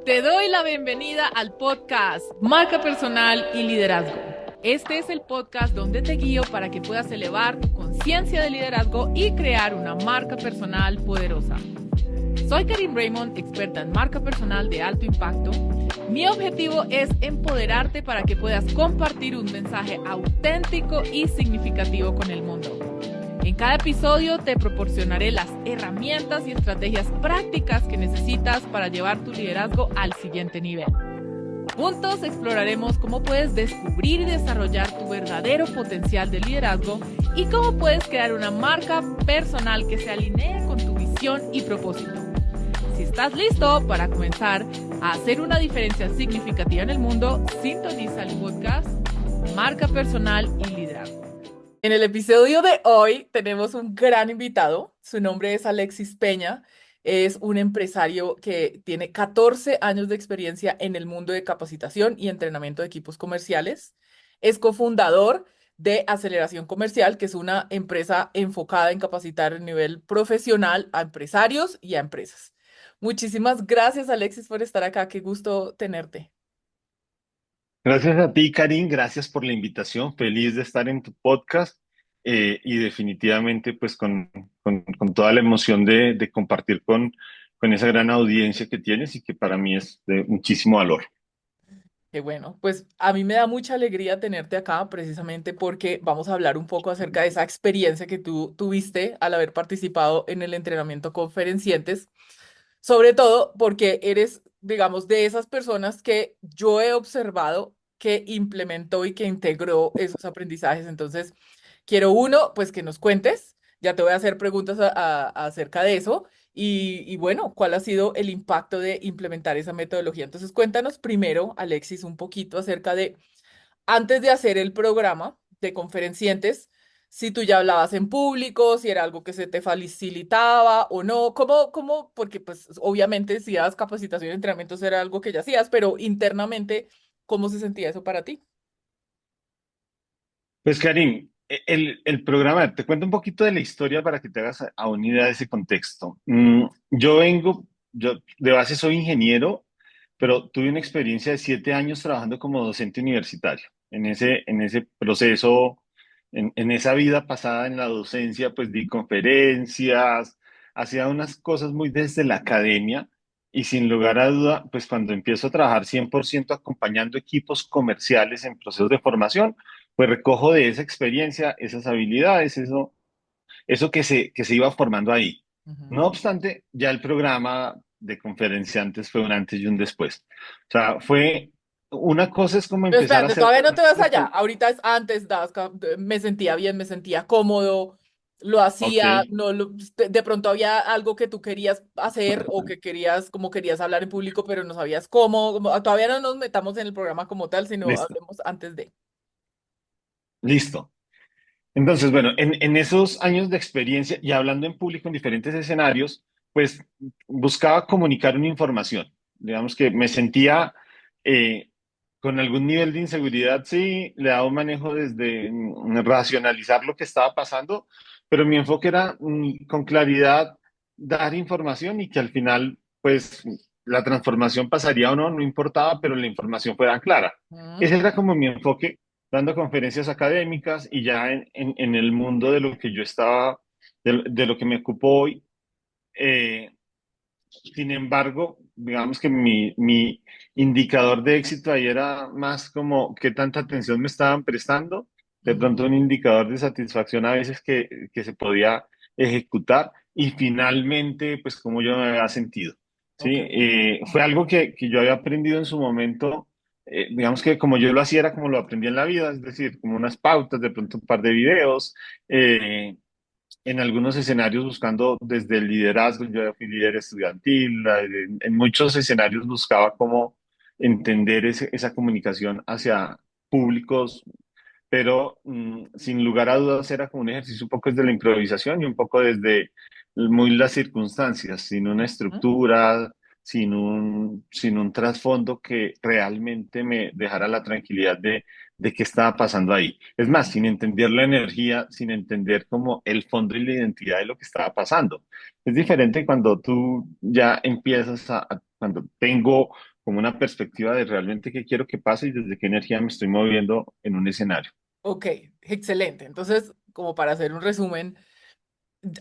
Te doy la bienvenida al podcast Marca Personal y Liderazgo. Este es el podcast donde te guío para que puedas elevar tu conciencia de liderazgo y crear una marca personal poderosa. Soy Karin Raymond, experta en marca personal de alto impacto. Mi objetivo es empoderarte para que puedas compartir un mensaje auténtico y significativo con el mundo. En cada episodio te proporcionaré las herramientas y estrategias prácticas que necesitas para llevar tu liderazgo al siguiente nivel. Juntos exploraremos cómo puedes descubrir y desarrollar tu verdadero potencial de liderazgo y cómo puedes crear una marca personal que se alinee con tu visión y propósito. Si estás listo para comenzar a hacer una diferencia significativa en el mundo, sintoniza el podcast Marca Personal y Liderazgo. En el episodio de hoy tenemos un gran invitado. Su nombre es Alexis Peña. Es un empresario que tiene 14 años de experiencia en el mundo de capacitación y entrenamiento de equipos comerciales. Es cofundador de Aceleración Comercial, que es una empresa enfocada en capacitar a nivel profesional a empresarios y a empresas. Muchísimas gracias, Alexis, por estar acá. Qué gusto tenerte. Gracias a ti, Karin, gracias por la invitación. Feliz de estar en tu podcast y definitivamente pues con toda la emoción de compartir con esa gran audiencia que tienes y que para mí es de muchísimo valor. Qué bueno, pues a mí me da mucha alegría tenerte acá precisamente porque vamos a hablar un poco acerca de esa experiencia que tú tuviste al haber participado en el entrenamiento Conferencientes, sobre todo porque eres, digamos, de esas personas que yo he observado que implementó y que integró esos aprendizajes. Entonces, quiero uno, pues que nos cuentes, ya te voy a hacer preguntas acerca de eso. Y bueno, ¿cuál ha sido el impacto de implementar esa metodología? Entonces, cuéntanos primero, Alexis, un poquito acerca de, antes de hacer el programa de conferenciantes, si tú ya hablabas en público, si era algo que se te facilitaba o no, porque pues obviamente si dabas capacitación y entrenamientos era algo que ya hacías, pero internamente, ¿cómo se sentía eso para ti? Pues Karin, el programa, te cuento un poquito de la historia para que te hagas a una idea de ese contexto. Yo de base soy ingeniero, pero tuve una experiencia de 7 años trabajando como docente universitario. En ese proceso, en esa vida pasada en la docencia, pues di conferencias, hacía unas cosas muy desde la academia y sin lugar a duda, pues cuando empiezo a trabajar 100% acompañando equipos comerciales en procesos de formación, pues recojo de esa experiencia esas habilidades, eso que se iba formando ahí. No Ujú. obstante, ya el programa de conferenciantes fue un antes y un después. O sea, fue una cosa es como Pero empezar a espérate, hacer todavía no te vas lo allá. que, Ahorita es antes, me sentía bien, me sentía cómodo, lo ok, hacía, no, de pronto había algo que tú querías hacer o que querías, como querías hablar en público, pero no sabías cómo. Todavía no nos metamos en el programa como tal, sino listo, hablemos antes de. listo. Entonces, bueno, en esos años de experiencia y hablando en público en diferentes escenarios, pues buscaba comunicar una información. Digamos que me sentía con algún nivel de inseguridad, sí, le daba un manejo desde racionalizar lo que estaba pasando, pero mi enfoque era con claridad dar información y que al final, pues, la transformación pasaría o no, no importaba, pero la información fuera clara. Ujú. Ese era como mi enfoque dando conferencias académicas y ya en el mundo de lo que yo estaba, de lo que me ocupo hoy. Eh, Sin embargo, digamos que mi indicador de éxito ahí era más como qué tanta atención me estaban prestando, de pronto Ujú. un indicador de satisfacción a veces que se podía ejecutar y finalmente, pues cómo yo me había sentido. ¿Sí? Ok. Fue algo que yo había aprendido en su momento, digamos que como yo lo hacía era como lo aprendí en la vida, es decir, como unas pautas, de pronto un par de videos. En algunos escenarios buscando desde el liderazgo, yo ya fui líder estudiantil, en muchos escenarios buscaba cómo entender esa comunicación hacia públicos, pero sin lugar a dudas era como un ejercicio un poco desde la improvisación y un poco desde muy las circunstancias, sin una Ujú. estructura, sin un trasfondo que realmente me dejara la tranquilidad de qué estaba pasando ahí. Es más, sin entender la energía, sin entender como el fondo y la identidad de lo que estaba pasando. Es diferente cuando tú ya empiezas cuando tengo como una perspectiva de realmente qué quiero que pase y desde qué energía me estoy moviendo en un escenario. Ok, excelente. Entonces, como para hacer un resumen,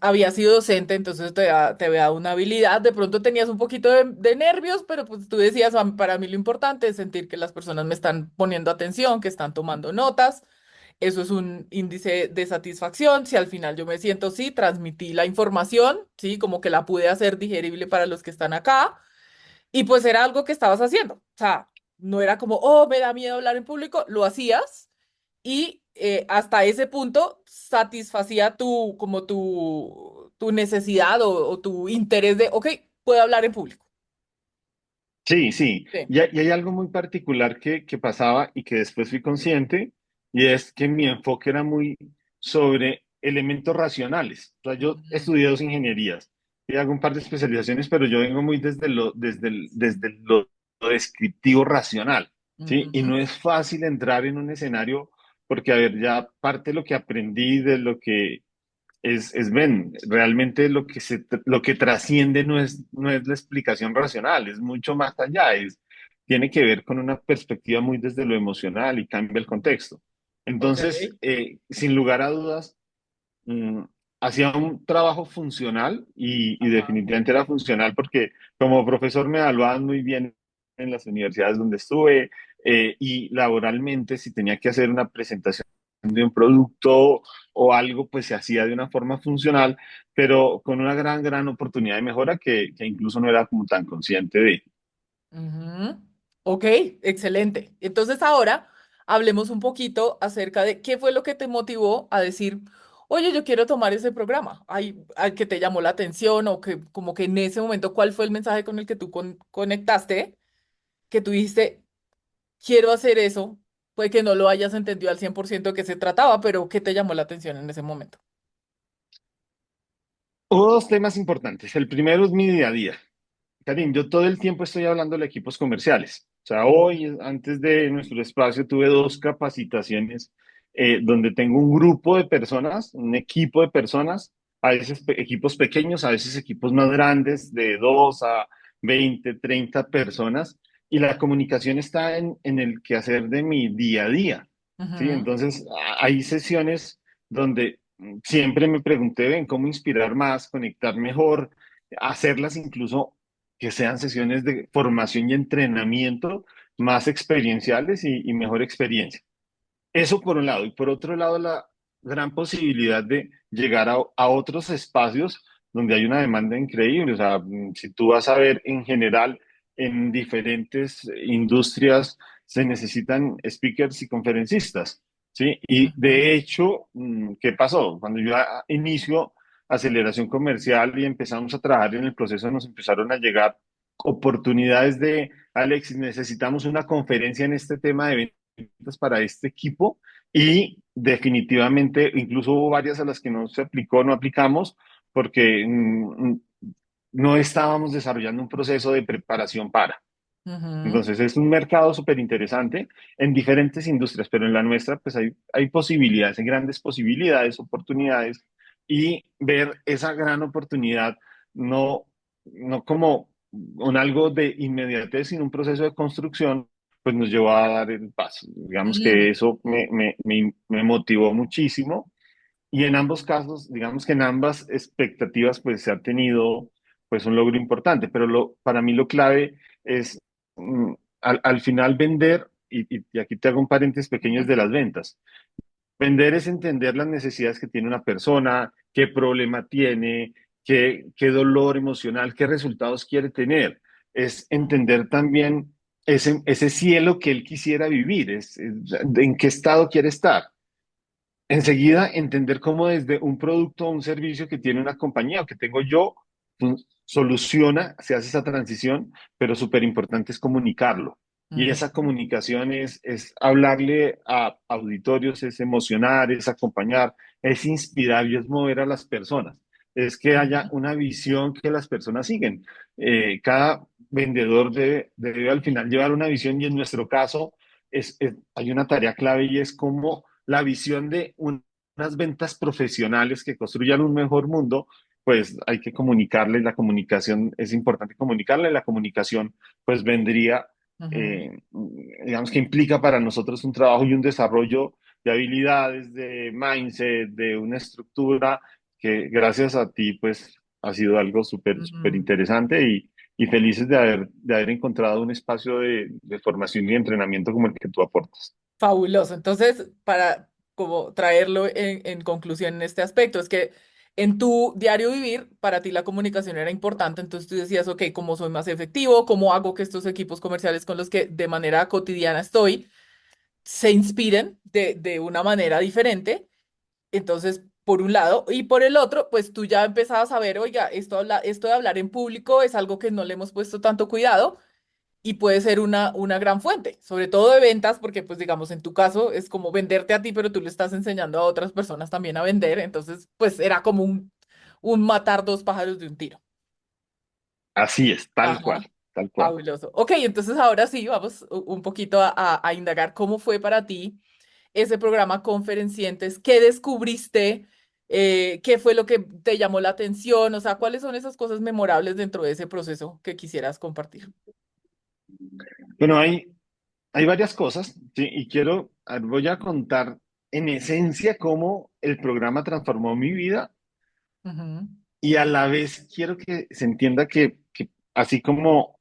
había sido docente, entonces te había dado una habilidad. De pronto tenías un poquito de nervios, pero pues tú decías, Para mí lo importante es sentir que las personas me están poniendo atención, que están tomando notas. Eso es un índice de satisfacción. Si al final yo me siento, sí, transmití la información, sí, como que la pude hacer digerible para los que están acá, y pues era algo que estabas haciendo. O sea, no era como, oh, me da miedo hablar en público, lo hacías y hasta ese punto satisfacía como tu necesidad o tu interés de, ok, puedo hablar en público. Sí, sí. Sí. Y hay algo muy particular que pasaba y que después fui consciente, y es que mi enfoque era muy sobre elementos racionales. O sea, yo Ujú, estudié dos ingenierías y hago un par de especializaciones, pero yo vengo muy desde lo descriptivo racional, ¿sí? Y ujú. no es fácil entrar en un escenario porque, a ver, ya parte de lo que aprendí, de lo que ven, realmente lo que trasciende no es la explicación racional, es mucho más allá, tiene que ver con una perspectiva muy desde lo emocional y cambia el contexto. Ok. Entonces, sin lugar a dudas, mm, hacía un trabajo funcional y Ajá. definitivamente era funcional porque como profesor me evaluaban muy bien en las universidades donde estuve, y laboralmente si tenía que hacer una presentación de un producto o algo, pues se hacía de una forma funcional, pero con una gran oportunidad de mejora que incluso no era como tan consciente de. Ujú. Ok, excelente. Entonces ahora hablemos un poquito acerca de qué fue lo que te motivó a decir, oye, yo quiero tomar ese programa. Hay que te llamó la atención o que como que en ese momento, ¿cuál fue el mensaje con el que tú conectaste? Que tú dijiste, quiero hacer eso. Puede que no lo hayas entendido al 100% de qué se trataba, pero ¿qué te llamó la atención en ese momento? Hubo dos temas importantes. El primero es mi día a día. Karim, yo todo el tiempo estoy hablando de equipos comerciales. O sea, hoy, antes de nuestro espacio, tuve dos capacitaciones donde tengo un grupo de personas, un equipo de personas, a veces equipos pequeños, a veces equipos más grandes, de 2 a 20, 30 personas, y la comunicación está en el quehacer de mi día a día. ¿Sí? Ujú, Entonces, hay sesiones donde siempre me pregunté, ven, cómo inspirar más, conectar mejor, hacerlas incluso que sean sesiones de formación y entrenamiento más experienciales y mejor experiencia. Eso por un lado. Y por otro lado, la gran posibilidad de llegar a otros espacios donde hay una demanda increíble. O sea, si tú vas a ver en general en diferentes industrias, se necesitan speakers y conferencistas, ¿sí? Y ujú, de hecho, ¿qué pasó? Cuando yo inicio aceleración comercial y empezamos a trabajar en el proceso, nos empezaron a llegar oportunidades de, Alexis, necesitamos una conferencia en este tema de para este equipo y definitivamente incluso hubo varias a las que no se aplicó, no aplicamos porque no estábamos desarrollando un proceso de preparación para. ujú, Entonces es un mercado súper interesante en diferentes industrias, pero en la nuestra pues hay posibilidades, hay grandes posibilidades, oportunidades y ver esa gran oportunidad no, no como un algo de inmediatez, sino un proceso de construcción, pues nos llevó a dar el paso. Digamos que ujú, eso me motivó muchísimo y en ambos casos, digamos que en ambas expectativas pues se ha tenido pues un logro importante, pero para mí lo clave es al final vender, y aquí te hago un paréntesis pequeños de las ventas. Vender es entender las necesidades que tiene una persona, qué problema tiene, qué dolor emocional, qué resultados quiere tener. Es entender también ese cielo que él quisiera vivir, en qué estado quiere estar. Enseguida, entender cómo desde un producto o un servicio que tiene una compañía o que tengo yo, soluciona, se hace esa transición, pero súper importante es comunicarlo. Y ujú, esa comunicación es hablarle a auditorios, es emocionar, es acompañar, es inspirar y es mover a las personas. Es que haya ujú, una visión que las personas siguen. Cada vendedor debe al final llevar una visión y en nuestro caso hay una tarea clave y es cómo la visión de unas ventas profesionales que construyan un mejor mundo, pues hay que comunicarle, la comunicación es importante comunicarle, la comunicación pues vendría Ujú, eh, digamos que implica para nosotros un trabajo y un desarrollo de habilidades, de mindset, de una estructura que gracias a ti, pues, ha sido algo súper ujú. interesante y felices de haber encontrado un espacio de formación y entrenamiento como el que tú aportas. Fabuloso. Entonces, para como traerlo en conclusión en este aspecto, es que en tu diario vivir, para ti la comunicación era importante, entonces tú decías, ok, ¿cómo soy más efectivo? ¿Cómo hago que estos equipos comerciales con los que de manera cotidiana estoy se inspiren de una manera diferente? Entonces, por un lado, y por el otro, pues tú ya empezabas a ver, oiga, esto de hablar en público es algo que no le hemos puesto tanto cuidado y puede ser una gran fuente, sobre todo de ventas, porque pues digamos, en tu caso es como venderte a ti, pero tú le estás enseñando a otras personas también a vender, entonces pues era como un matar dos pájaros de un tiro. Así es, tal cual, Ajá. tal cual. Fabuloso. Ok, entonces ahora sí, vamos un poquito a indagar cómo fue para ti ese programa Conferencientes, qué descubriste, qué fue lo que te llamó la atención, o sea, cuáles son esas cosas memorables dentro de ese proceso que quisieras compartir. Bueno, hay varias cosas, ¿sí? Y voy a contar en esencia cómo el programa transformó mi vida Ujú, y a la vez quiero que se entienda que así como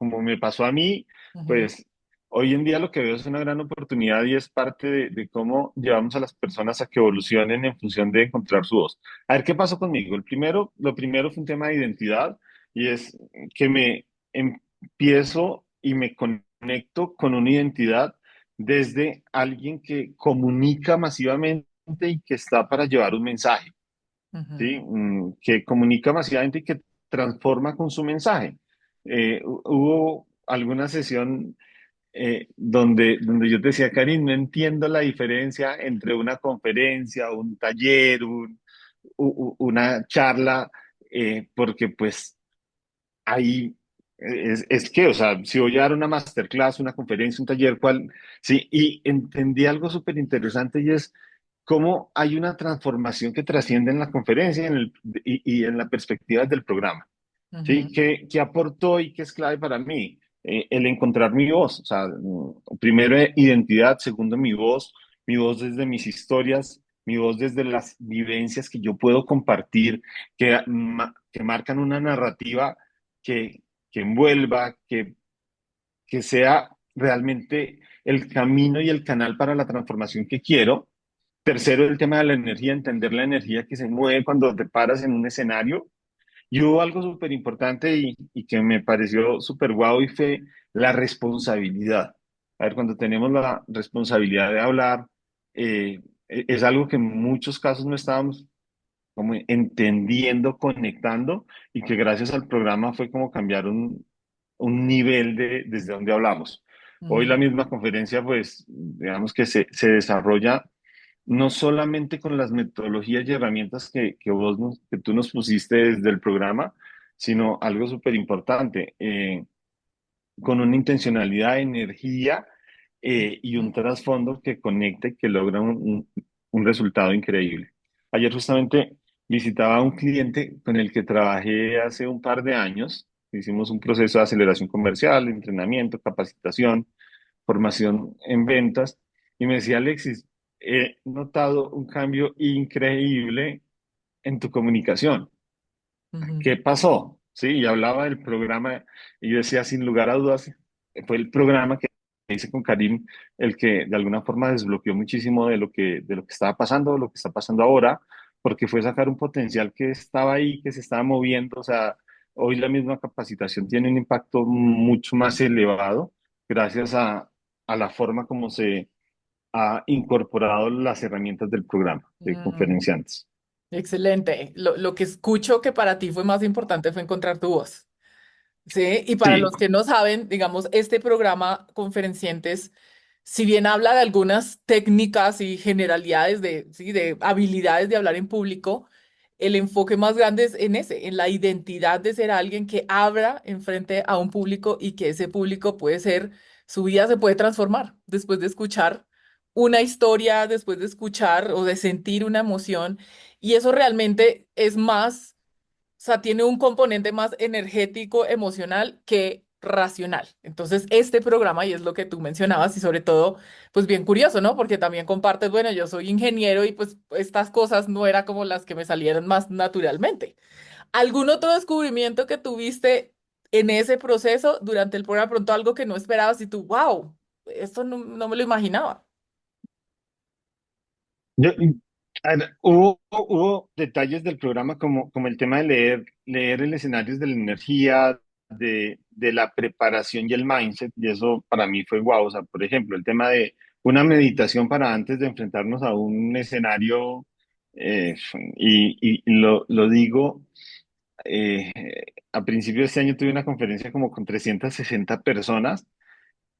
me pasó a mí, ujú, pues hoy en día lo que veo es una gran oportunidad y es parte de cómo llevamos a las personas a que evolucionen en función de encontrar su voz. A ver, ¿qué pasó conmigo? Lo primero fue un tema de identidad y es que me empiezo y me conecto con una identidad desde alguien que comunica masivamente y que está para llevar un mensaje. ujú. ¿Sí? Que comunica masivamente y que transforma con su mensaje. Hubo alguna sesión donde yo te decía, Karim, no entiendo la diferencia entre una conferencia, un taller, una charla, porque pues ahí es que, o sea, si voy a dar una masterclass, una conferencia, un taller, ¿cuál? Sí, y entendí algo súper interesante y es cómo hay una transformación que trasciende en la conferencia y en la perspectiva del programa. ¿Sí? Ujú, ¿Qué aportó y qué es clave para mí? El encontrar mi voz, o sea, primero identidad, segundo mi voz desde mis historias, mi voz desde las vivencias que yo puedo compartir, que marcan una narrativa que, que envuelva, que sea realmente el camino y el canal para la transformación que quiero. Tercero, el tema de la energía, entender la energía que se mueve cuando te paras en un escenario y hubo algo súper importante y que me pareció súper guau y fue la responsabilidad. A ver, cuando tenemos la responsabilidad de hablar, es algo que en muchos casos no estábamos como entendiendo, conectando y que gracias al programa fue como cambiar un nivel desde donde hablamos. Hoy la ujú, misma conferencia, pues, digamos que se desarrolla no solamente con las metodologías y herramientas que tú nos pusiste desde el programa, sino algo súper importante, con una intencionalidad, energía y un ujú, trasfondo que conecte y que logra un resultado increíble. Ayer justamente visitaba a un cliente con el que trabajé hace un par de años. Hicimos un proceso de aceleración comercial, entrenamiento, capacitación, formación en ventas. Y me decía, Alexis, he notado un cambio increíble en tu comunicación. ujú, ¿Qué pasó? Sí, y hablaba del programa y yo decía, sin lugar a dudas, fue el programa que hice con Karim el que de alguna forma desbloqueó muchísimo de lo que estaba pasando, lo que está pasando ahora, porque fue sacar un potencial que estaba ahí, que se estaba moviendo. O sea, hoy la misma capacitación tiene un impacto mucho más elevado gracias a la forma como se ha incorporado las herramientas del programa de ujú. conferenciantes. Excelente. Lo que escucho que para ti fue más importante fue encontrar tu voz. Sí, y para Sí, los que no saben, digamos, este programa Conferencientes, si bien habla de algunas técnicas y generalidades de, sí, de habilidades de hablar en público, el enfoque más grande es en ese, en la identidad de ser alguien que habla enfrente a un público y que ese público puede ser, su vida se puede transformar después de escuchar una historia, después de escuchar o de sentir una emoción. Y eso realmente es más, o sea, tiene un componente más energético, emocional, que racional. Entonces, este programa, y es lo que tú mencionabas, y sobre todo, pues bien curioso, ¿no? Porque también compartes, bueno, yo soy ingeniero y pues estas cosas no eran como las que me salieron más naturalmente. ¿Algún otro descubrimiento que tuviste en ese proceso durante el programa? Pronto algo que no esperabas y tú, wow, esto no me lo imaginaba. Yo, hubo detalles del programa como el tema de leer el escenario de la energía, de la preparación y el mindset, y eso para mí fue guau. O sea, por ejemplo, el tema de una meditación para antes de enfrentarnos a un escenario, eh, y lo digo, eh, a principios de este año tuve una conferencia como con 360 personas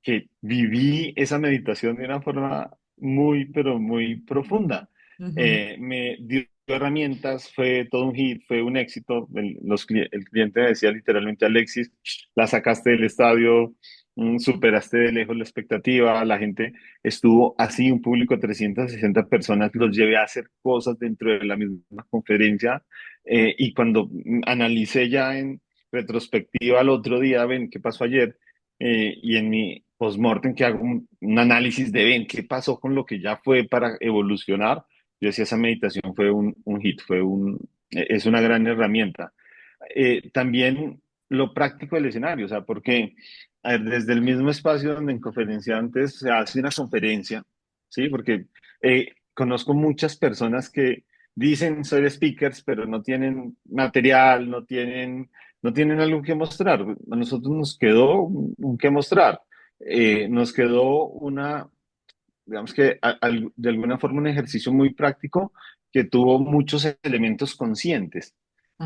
que viví esa meditación de una forma muy, pero muy profunda. Ujú, Me dio herramientas, fue todo un hit, fue un éxito. El cliente me decía literalmente, Alexis, la sacaste del estadio, superaste de lejos la expectativa, la gente estuvo así, un público de 360 personas, los llevé a hacer cosas dentro de la misma conferencia, y cuando analicé ya en retrospectiva al otro día, ven, ¿qué pasó ayer? Y en mi postmortem que hago un análisis de ven qué pasó con lo que ya fue para evolucionar, yo decía, esa meditación fue un hit, es una gran herramienta. También lo práctico del escenario, o sea, porque a ver, desde el mismo espacio donde en conferenciantes se hace una conferencia, ¿sí? Porque conozco muchas personas que dicen soy speakers, pero no tienen material, no tienen algo que mostrar. A nosotros nos quedó un que mostrar. Nos quedó digamos que de alguna forma un ejercicio muy práctico que tuvo muchos elementos conscientes.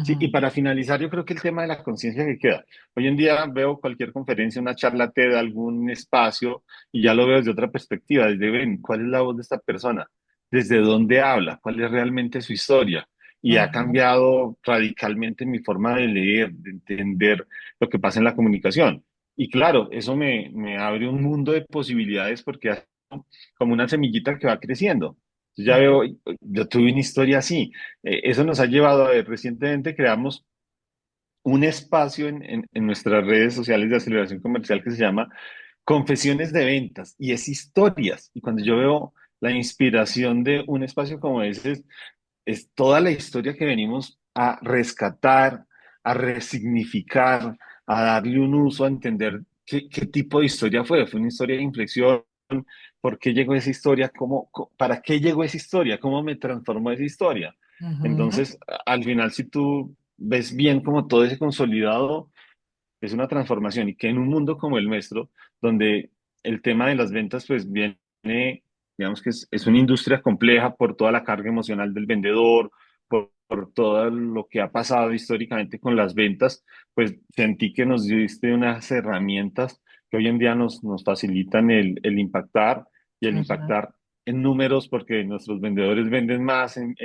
Sí, y ujú, para finalizar, yo creo que el tema de la conciencia que queda. Hoy en día veo cualquier conferencia, una charla TED, algún espacio, y ya lo veo desde otra perspectiva, desde ven, ¿cuál es la voz de esta persona? ¿Desde dónde habla? ¿Cuál es realmente su historia? Y ha ujú, cambiado radicalmente mi forma de leer, de entender lo que pasa en la comunicación. Y claro, eso me abre un mundo de posibilidades porque es como una semillita que va creciendo. Yo ya ujú, veo, yo tuve una historia así. Eso nos ha llevado a ver, recientemente creamos un espacio en nuestras redes sociales de aceleración comercial que se llama Confesiones de Ventas y es historias. Y cuando yo veo la inspiración de un espacio como ese, es toda la historia que venimos a rescatar, a resignificar, a darle un uso, a entender qué tipo de historia fue. Fue una historia de inflexión. ¿Por qué llegó esa historia? ¿Para qué llegó esa historia? ¿Cómo me transformó esa historia? ujú. Entonces, al final, si tú ves bien como todo ese consolidado, es una transformación y que en un mundo como el nuestro, donde el tema de las ventas pues viene, digamos que es una industria compleja por toda la carga emocional del vendedor, por todo lo que ha pasado históricamente con las ventas, pues sentí que nos diste unas herramientas que hoy en día nos facilitan el impactar y el Ujú. impactar en números, porque nuestros vendedores venden más, en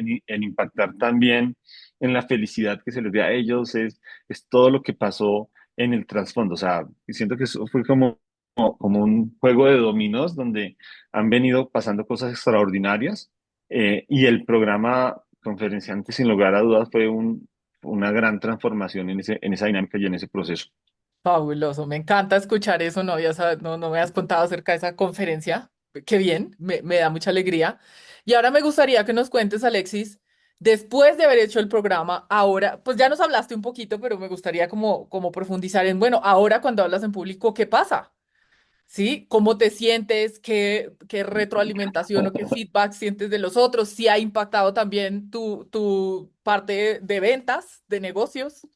impactar también en la felicidad que se les dé a ellos, es todo lo que pasó en el trasfondo. O sea, siento que eso fue como un juego de dominos donde han venido pasando cosas extraordinarias, y el programa conferenciante, sin lugar a dudas, fue una gran transformación en esa dinámica y en ese proceso. Fabuloso, me encanta escuchar eso, no me has contado acerca de esa conferencia, qué bien, me da mucha alegría. Y ahora me gustaría que nos cuentes, Alexis, después de haber hecho el programa, ahora, pues ya nos hablaste un poquito, pero me gustaría como profundizar en, bueno, ahora cuando hablas en público, ¿qué pasa? ¿Sí? ¿Cómo te sientes? ¿Qué retroalimentación o qué feedback sientes de los otros? ¿Si ha impactado también tu parte de ventas, de negocios?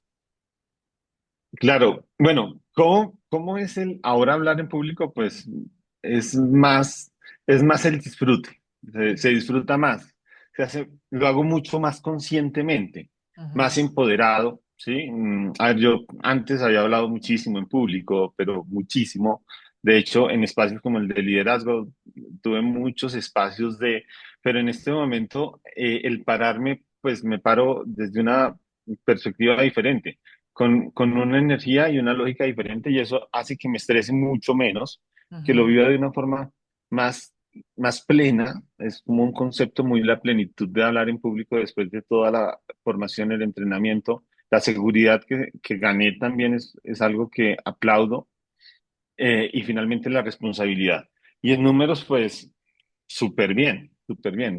Claro, bueno, ¿cómo es el ahora hablar en público? Pues es más, es más el disfrute, se disfruta más, lo hago mucho más conscientemente, más Ujú, empoderado, ¿sí? A ver, yo antes había hablado muchísimo en público, pero muchísimo. De hecho, en espacios como el de liderazgo, tuve muchos espacios pero en este momento, el pararme, pues me paro desde una perspectiva diferente con una energía y una lógica diferente y eso hace que me estrese mucho menos, que lo ujú. viva de una forma más, más plena. Es como un concepto muy la plenitud de hablar en público después de toda la formación, el entrenamiento, La seguridad que gané también es algo que aplaudo. Y finalmente la responsabilidad. Y en números, pues, súper bien,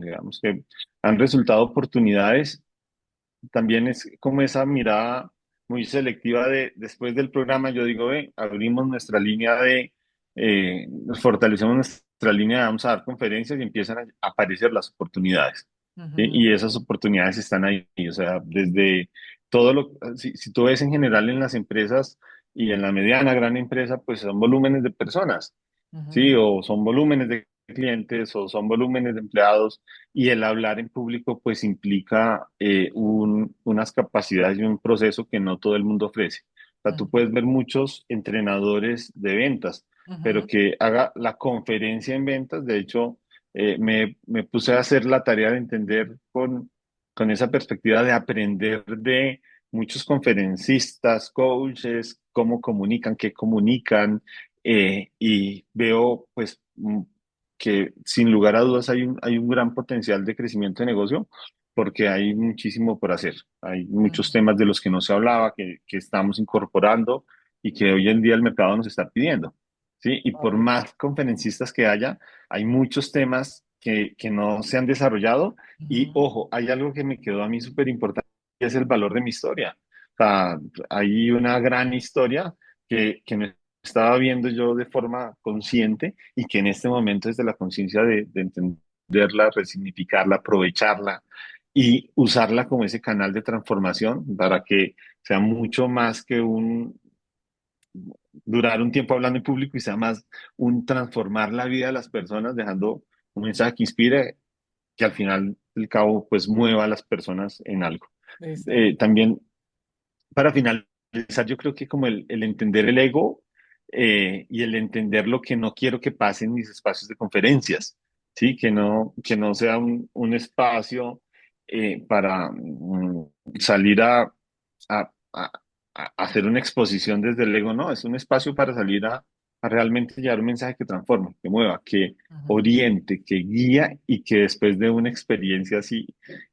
digamos que han resultado oportunidades. También es como esa mirada muy selectiva de después del programa, yo digo, ve, abrimos nuestra línea nos fortalecemos nuestra línea, vamos a dar conferencias y empiezan a aparecer las oportunidades. ¿Sí? Ujú, Y esas oportunidades están ahí, o sea, desde todo si tú ves en general en las empresas y en la mediana, gran empresa, pues son volúmenes de personas. ¿Sí? ujú, O son volúmenes de clientes o son volúmenes de empleados y el hablar en público pues implica unas capacidades y un proceso que no todo el mundo ofrece. O sea, tú ujú, puedes ver muchos entrenadores de ventas, pero ujú, que haga la conferencia en ventas. De hecho, me puse a hacer la tarea de entender con esa perspectiva de aprender de muchos conferencistas, coaches, cómo comunican, qué comunican, y veo pues que sin lugar a dudas hay un gran potencial de crecimiento de negocio porque hay muchísimo por hacer. Hay muchos ujú. temas de los que no se hablaba, que estamos incorporando y que hoy en día el mercado nos está pidiendo. ¿Sí? Y por Obvio. más conferencistas que haya, hay muchos temas que no se han desarrollado y Ujú, ojo, hay algo que me quedó a mí súper importante y es el valor de mi historia. O sea, hay una gran historia que no estaba viendo yo de forma consciente y que en este momento desde la conciencia de entenderla, resignificarla, aprovecharla y usarla como ese canal de transformación para que sea mucho más que durar un tiempo hablando en público y sea más un transformar la vida de las personas dejando un mensaje que inspire, que al final del cabo pues mueva a las personas en algo. exacto. También para finalizar, yo creo que como el entender el ego y el entender lo que no quiero que pase en mis espacios de conferencias, ¿sí? Que no sea un espacio para salir a- a hacer una exposición desde el ego, no, es un espacio para salir a realmente llevar un mensaje que transforme, que mueva, que Ujú, oriente, que guía y que después de una experiencia así,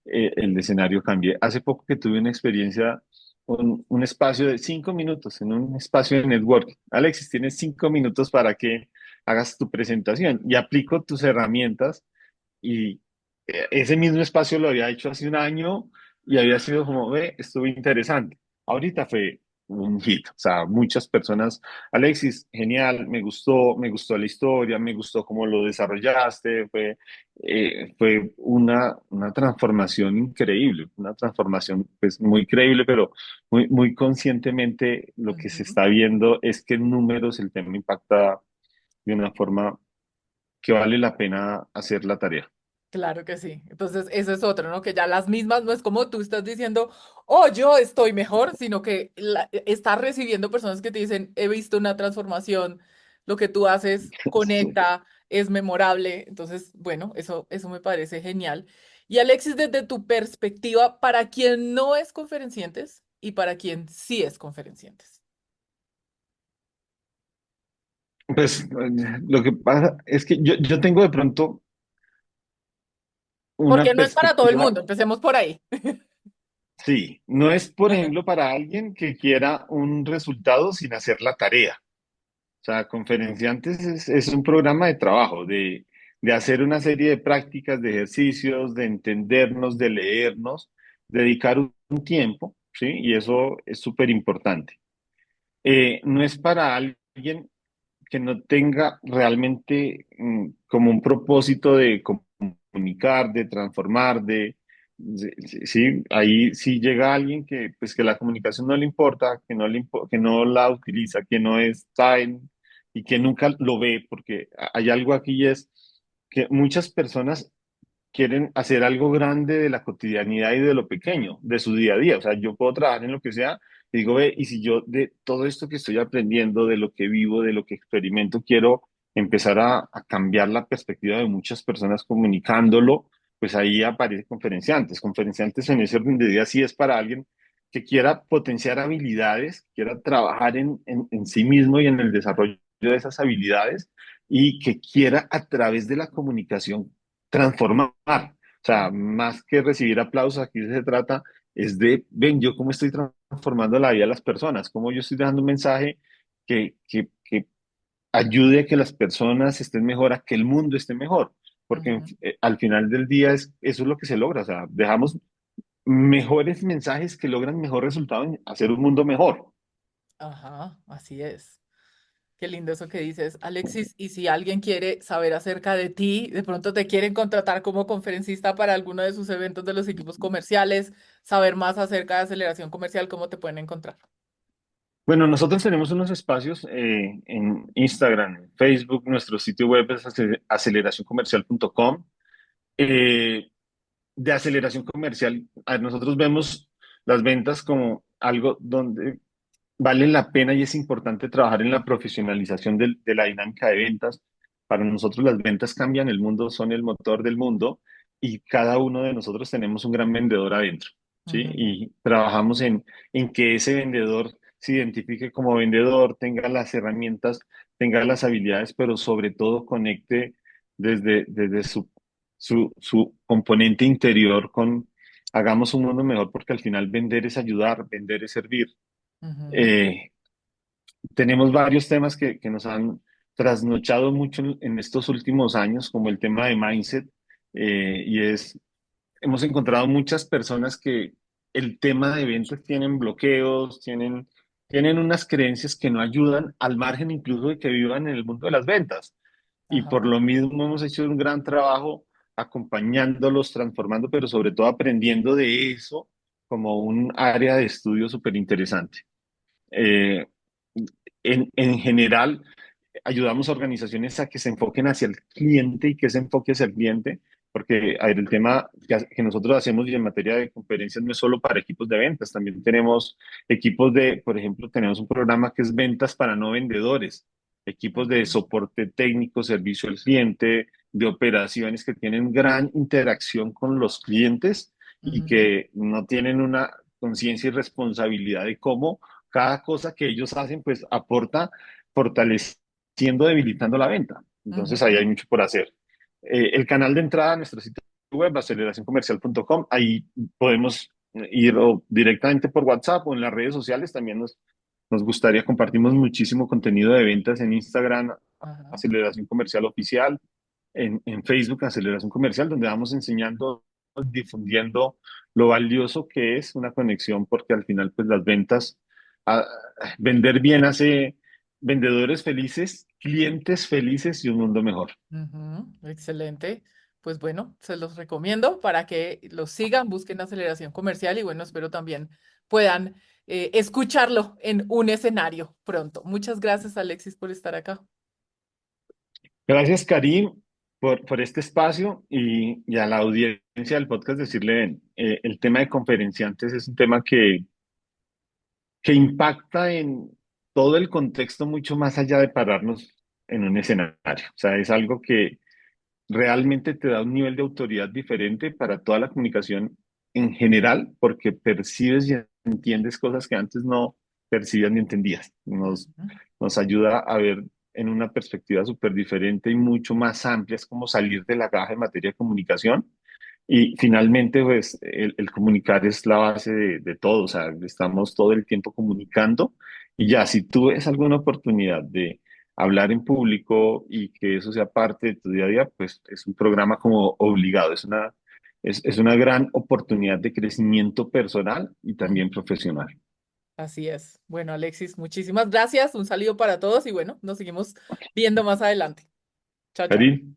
el escenario cambie. Hace poco que tuve una experiencia un espacio de 5 minutos en un espacio de networking. Alexis, tienes 5 minutos para que hagas tu presentación y aplico tus herramientas y ese mismo espacio lo había hecho hace un año y había sido como, ve, estuvo interesante. Ahorita fue un hit, o sea, muchas personas, Alexis, genial, me gustó la historia, me gustó cómo lo desarrollaste, fue una transformación increíble, una transformación pues muy creíble, pero muy conscientemente lo que se ujú. está viendo es que en números el tema impacta de una forma que vale la pena hacer la tarea. Claro que sí. Entonces, eso es otro, ¿no? Que ya las mismas, no es como tú estás diciendo, oh, yo estoy mejor, sino que estás recibiendo personas que te dicen, he visto una transformación, lo que tú haces conecta, es memorable. Entonces, bueno, eso me parece genial. Y Alexis, desde tu perspectiva, para quien no es conferenciantes y para quien sí es conferenciantes. Pues lo que pasa es que yo tengo de pronto una Porque no es para todo el perspectiva, mundo, empecemos por ahí. sí, no es por Ajá. ejemplo para alguien que quiera un resultado sin hacer la tarea. O sea, Conferenciantes es un programa de trabajo, de hacer una serie de prácticas, de ejercicios, de entendernos, de leernos, dedicar un tiempo, ¿sí? Y eso es súper importante. No es para alguien que no tenga realmente como un propósito de comunicar, de transformar, sí, ahí sí llega alguien que pues que la comunicación no le importa, que no la utiliza, que no está en y que nunca lo ve, porque hay algo aquí y es que muchas personas quieren hacer algo grande de la cotidianidad y de lo pequeño, de su día a día. O sea, yo puedo trabajar en lo que sea y digo, ve, y si yo de todo esto que estoy aprendiendo, de lo que vivo, de lo que experimento, quiero empezar a cambiar la perspectiva de muchas personas comunicándolo, pues ahí aparece conferenciantes. Conferenciantes en ese orden de ideas sí es para alguien que quiera potenciar habilidades, quiera trabajar en sí mismo y en el desarrollo de esas habilidades y que quiera a través de la comunicación transformar. O sea, más que recibir aplausos, aquí se trata es de, ven, yo cómo estoy transformando la vida de las personas, cómo yo estoy dejando un mensaje que ayude a que las personas estén mejor, a que el mundo esté mejor, porque Ujú. al final del día eso es lo que se logra, o sea, dejamos mejores mensajes que logran mejor resultado en hacer un mundo mejor. Ajá, así es. Qué lindo eso que dices, Alexis. Y si alguien quiere saber acerca de ti, de pronto te quieren contratar como conferencista para alguno de sus eventos de los equipos comerciales, saber más acerca de aceleración comercial, ¿cómo te pueden encontrar? Bueno, nosotros tenemos unos espacios en Instagram, en Facebook, nuestro sitio web es aceleracioncomercial.com. Eh, de aceleración comercial, a ver, nosotros vemos las ventas como algo donde vale la pena y es importante trabajar en la profesionalización de la dinámica de ventas. Para nosotros las ventas cambian el mundo, son el motor del mundo y cada uno de nosotros tenemos un gran vendedor adentro, ¿sí? Ujú, Y trabajamos en que ese vendedor se identifique como vendedor, tenga las herramientas, tenga las habilidades, pero sobre todo conecte desde su componente interior con hagamos un mundo mejor porque al final vender es ayudar, vender es servir. ujú, Eh, tenemos varios temas que nos han trasnochado mucho en estos últimos años, como el tema de mindset, y es, hemos encontrado muchas personas que el tema de ventas tienen bloqueos, tienen unas creencias que no ayudan al margen incluso de que vivan en el mundo de las ventas. Y por ajá, lo mismo hemos hecho un gran trabajo acompañándolos, transformando, pero sobre todo aprendiendo de eso como un área de estudio súper interesante. Eh, en general, ayudamos a organizaciones a que se enfoquen hacia el cliente y que se enfoque hacia el cliente, porque a ver, el tema que nosotros hacemos y en materia de conferencias no es solo para equipos de ventas, también tenemos equipos de, por ejemplo, tenemos un programa que es ventas para no vendedores, equipos de ujú, soporte técnico, servicio al cliente, de operaciones que tienen gran interacción con los clientes y ujú, que no tienen una conciencia y responsabilidad de cómo cada cosa que ellos hacen, pues aporta fortaleciendo, debilitando la venta. Entonces ahí ujú. hay mucho por hacer. El canal de entrada a nuestro sitio web, aceleracioncomercial.com, ahí podemos ir o directamente por WhatsApp o en las redes sociales. También nos gustaría, compartimos muchísimo contenido de ventas en Instagram, Ajá. Aceleración Comercial Oficial, en Facebook, Aceleración Comercial, donde vamos enseñando, difundiendo lo valioso que es una conexión, porque al final, pues las ventas, ah, vender bien hace vendedores felices, clientes felices y un mundo mejor. Ujú, excelente. Pues bueno, se los recomiendo para que los sigan, busquen aceleración comercial y bueno, espero también puedan escucharlo en un escenario pronto. Muchas gracias, Alexis, por estar acá. Gracias, Karim, por este espacio y a la audiencia del podcast decirle, ven, el tema de conferenciantes es un tema que impacta en todo el contexto mucho más allá de pararnos en un escenario. O sea, es algo que realmente te da un nivel de autoridad diferente para toda la comunicación en general, porque percibes y entiendes cosas que antes no percibías ni entendías. Ujú, Nos ayuda a ver en una perspectiva súper diferente y mucho más amplia. Es como salir de la caja en materia de comunicación y finalmente, pues, el comunicar es la base de todo, o sea, estamos todo el tiempo comunicando y ya, si tú ves alguna oportunidad de hablar en público y que eso sea parte de tu día a día, pues es un programa como obligado, es una gran oportunidad de crecimiento personal y también ujú. profesional. Así es. Bueno, Alexis, muchísimas gracias. Un saludo para todos y bueno, nos seguimos viendo más adelante. Chao, chao. Karin,